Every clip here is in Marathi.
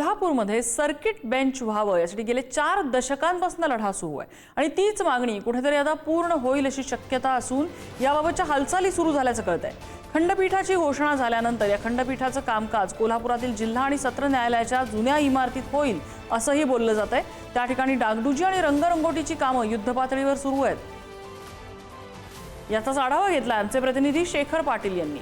कोल्हापूरमध्ये सर्किट बेंच व्हावं यासाठी गेले 4 दशकांपासून लढा सुरू आहे आणि तीच मागणी कुठेतरी आता पूर्ण होईल अशी शक्यता असून याबाबतच्या हालचाली सुरू झाल्याचं कळतंय। खंडपीठाची घोषणा झाल्यानंतर या खंडपीठाचं कामकाज कोल्हापुरातील जिल्हा आणि सत्र न्यायालयाच्या जुन्या इमारतीत होईल असंही बोललं जातंय। त्या ठिकाणी डागडुजी आणि रंगरंगोटीची कामं युद्धपातळीवर सुरू आहेत। याचाच आढावा घेतला आमचे प्रतिनिधी शेखर पाटील यांनी।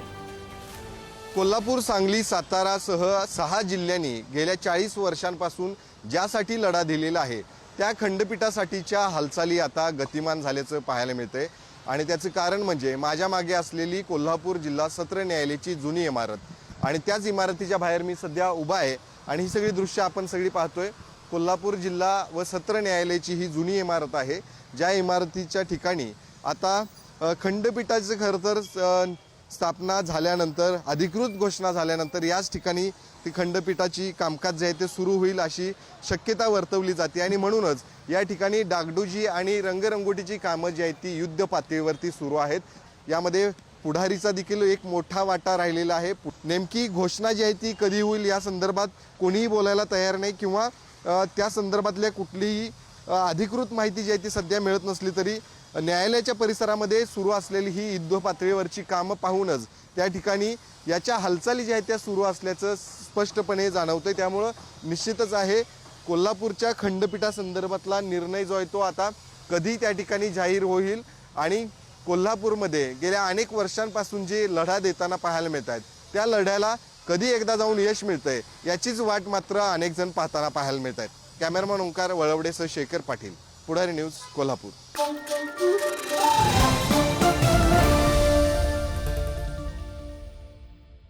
कोल्हापूर, सांगली, सातारासह 6 जिल्ह्यांनी गेल्या 40 वर्षांपासून ज्यासाठी लढा दिलेला आहे त्या खंडपीठासाठीच्या हालचाली आता गतिमान झाल्याचं पाहायला मिळतंय आणि त्याचं कारण म्हणजे माझ्या मागे असलेली कोल्हापूर जिल्हा सत्र न्यायालयाची जुनी इमारत आणि त्याच इमारतीच्या बाहेर मी सध्या उभा आहे आणि ही सगळी दृश्य आपण सगळी पाहतोय। कोल्हापूर जिल्हा व सत्र न्यायालयाची ही जुनी इमारत आहे, ज्या इमारतीच्या ठिकाणी आता खंडपीठाचं खरं तर स्थापना झाल्यानंतर अधिकृत घोषणा झाल्यानंतर याच ठिकाणी ती खंडपीठाची कामकाज जे आहे ते सुरू होईल अशी शक्यता वर्तवली जाते आणि म्हणूनच या ठिकाणी डागडुजी आणि रंगरंगोटीची कामं जी आहेत ती युद्ध पातळीवरती सुरू आहेत। यामध्ये पुढारीचा देखील एक मोठा वाटा राहिलेला आहे। नेमकी घोषणा जी आहे ती कधी होईल या संदर्भात कोणीही बोलायला तयार नाही किंवा त्या संदर्भातल्या कुठलीही अधिकृत माहिती जी आहे ती सध्या मिळत नसली तरी न्यायालयाच्या परिसरामध्ये सुरू असलेली ही युद्ध पातळीवरची कामं पाहूनच त्या ठिकाणी याच्या हालचाली ज्या आहेत त्या सुरू असल्याचं स्पष्टपणे जाणवतंय। त्यामुळं निश्चितच आहे कोल्हापूरच्या खंडपीठासंदर्भातला निर्णय जो आहे तो आता कधी त्या ठिकाणी जाहीर होईल आणि कोल्हापूरमध्ये गेल्या अनेक वर्षांपासून जे लढा देताना पाहायला मिळत आहेत त्या लढ्याला कधी एकदा जाऊन यश मिळतंय याचीच वाट मात्र अनेक जण पाहताना पाहायला मिळत आहेत। कॅमेरामन ओंकार वळवडेसह शेखर पाटील, पुढारी न्यूज, कोल्हापूर।